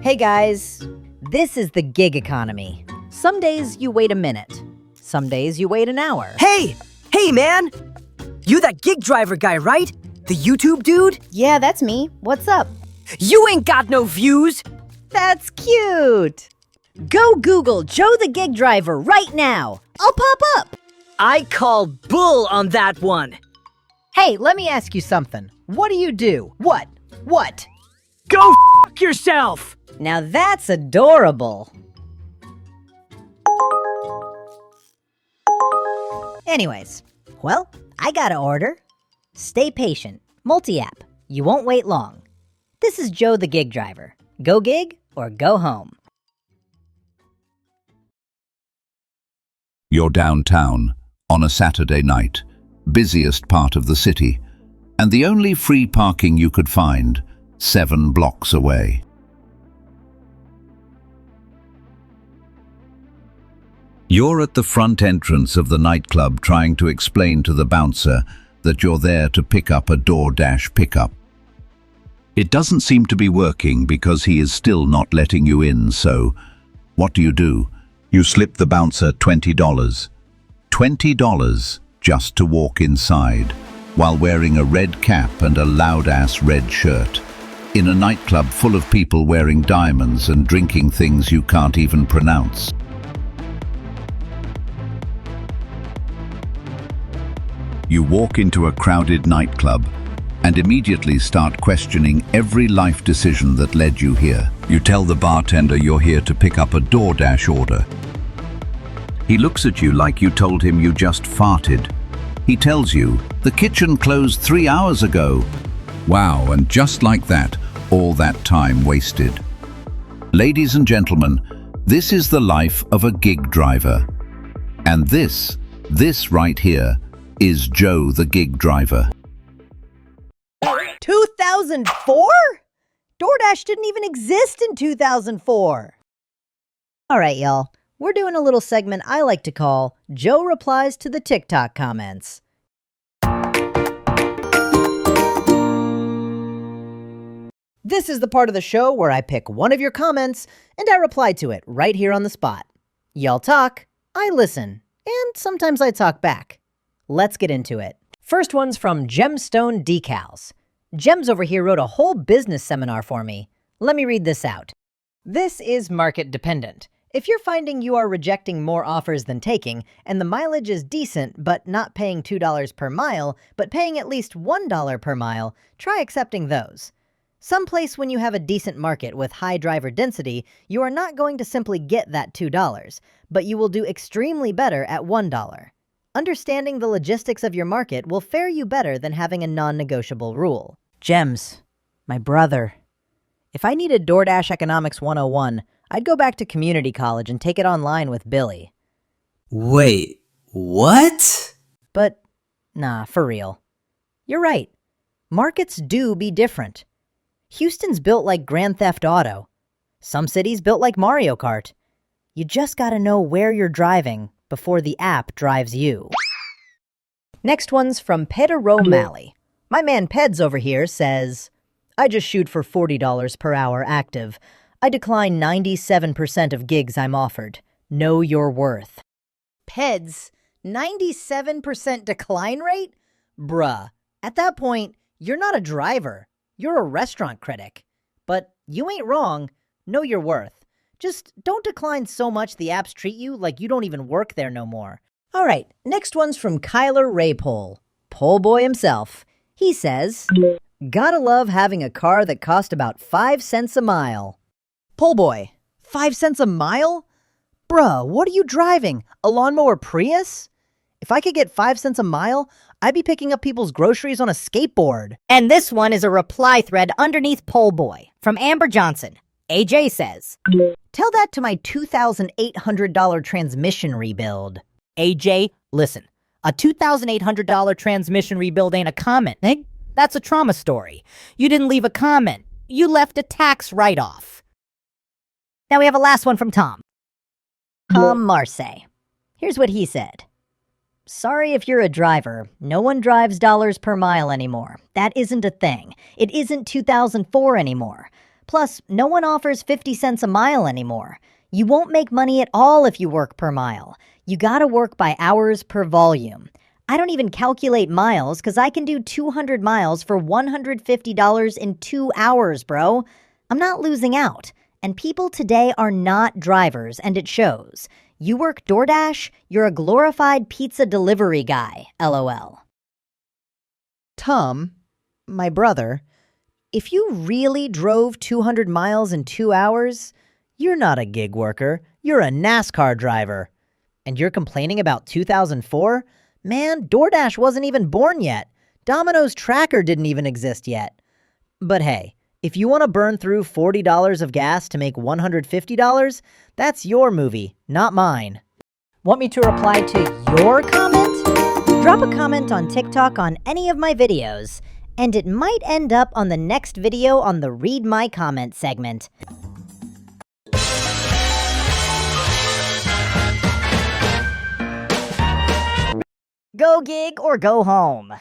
Hey guys, this is the gig economy. Some days you wait a minute. Some days you wait an hour. Hey! Hey, man! You that gig driver guy, right? The YouTube dude? Yeah, that's me. What's up? You ain't got no views! That's cute! Go Google Joe the Gig Driver right now. I'll pop up. I call bull on that one. Hey, let me ask you something. What do you do? What? Go f*** yourself! Now that's adorable. Anyways, well, I got an order. Stay patient. Multi-app. You won't wait long. This is Joe the Gig Driver. Go gig or go home. You're downtown on a Saturday night, busiest part of the city, and the only free parking you could find 7 blocks away. You're at the front entrance of the nightclub trying to explain to the bouncer that you're there to pick up a DoorDash pickup. It doesn't seem to be working because he is still not letting you in, so what do? You slip the bouncer $20. $20 just to walk inside, while wearing a red cap and a loud-ass red shirt, in a nightclub full of people wearing diamonds and drinking things you can't even pronounce. You walk into a crowded nightclub and immediately start questioning every life decision that led you here. You tell the bartender you're here to pick up a DoorDash order. He looks at you like you told him you just farted. He tells you, the kitchen closed 3 hours ago. Wow, and just like that, all that time wasted. Ladies and gentlemen, this is the life of a gig driver. And this right here, is Joe the Gig Driver. 2004? DoorDash didn't even exist in 2004. All right, y'all. We're doing a little segment I like to call Joe Replies to the TikTok Comments. This is the part of the show where I pick one of your comments and I reply to it right here on the spot. Y'all talk, I listen, and sometimes I talk back. Let's get into it. First one's from Gemstone Decals. Gems over here wrote a whole business seminar for me. Let me read this out. This is market dependent. If you're finding you are rejecting more offers than taking, and the mileage is decent but not paying $2 per mile, but paying at least $1 per mile, try accepting those. Someplace when you have a decent market with high driver density, you are not going to simply get that $2, but you will do extremely better at $1. Understanding the logistics of your market will fare you better than having a non-negotiable rule. Gems, my brother. If I needed DoorDash Economics 101, I'd go back to community college and take it online with Billy. Wait, what? But, nah, for real. You're right. Markets do be different. Houston's built like Grand Theft Auto. Some cities built like Mario Kart. You just gotta know where you're driving before the app drives you. Next one's from Pedro Malley. My man Peds over here says, I just shoot for $40 per hour active. I decline 97% of gigs I'm offered. Know your worth. Peds, 97% decline rate? Bruh, at that point, you're not a driver. You're a restaurant critic. But you ain't wrong. Know your worth. Just don't decline so much the apps treat you like you don't even work there no more. All right, next one's from Kyler Raypole. Pole boy himself. He says, gotta love having a car that cost about 5 cents a mile. Pole boy, 5 cents a mile? Bruh, what are you driving? A lawnmower Prius? If I could get 5 cents a mile, I'd be picking up people's groceries on a skateboard. And this one is a reply thread underneath Pole Boy from Amber Johnson. AJ says, tell that to my $2,800 transmission rebuild. AJ, listen, a $2,800 transmission rebuild ain't a comment, eh? That's a trauma story. You didn't leave a comment. You left a tax write-off. Now we have a last one from Tom. Marseille. Here's what he said. Sorry if you're a driver. No one drives dollars per mile anymore. That isn't a thing. It isn't 2004 anymore. Plus, no one offers 50 cents a mile anymore. You won't make money at all if you work per mile. You gotta work by hours per volume. I don't even calculate miles because I can do 200 miles for $150 in 2 hours, bro. I'm not losing out. And people today are not drivers, and it shows. You work DoorDash, you're a glorified pizza delivery guy, LOL. Tom, my brother, if you really drove 200 miles in 2 hours, you're not a gig worker, you're a NASCAR driver. And you're complaining about 2004? Man, DoorDash wasn't even born yet. Domino's Tracker didn't even exist yet. But hey, if you want to burn through $40 of gas to make $150, that's your movie, not mine. Want me to reply to your comment? Drop a comment on TikTok on any of my videos, and it might end up on the next video on the Read My Comment segment. Go gig or go home.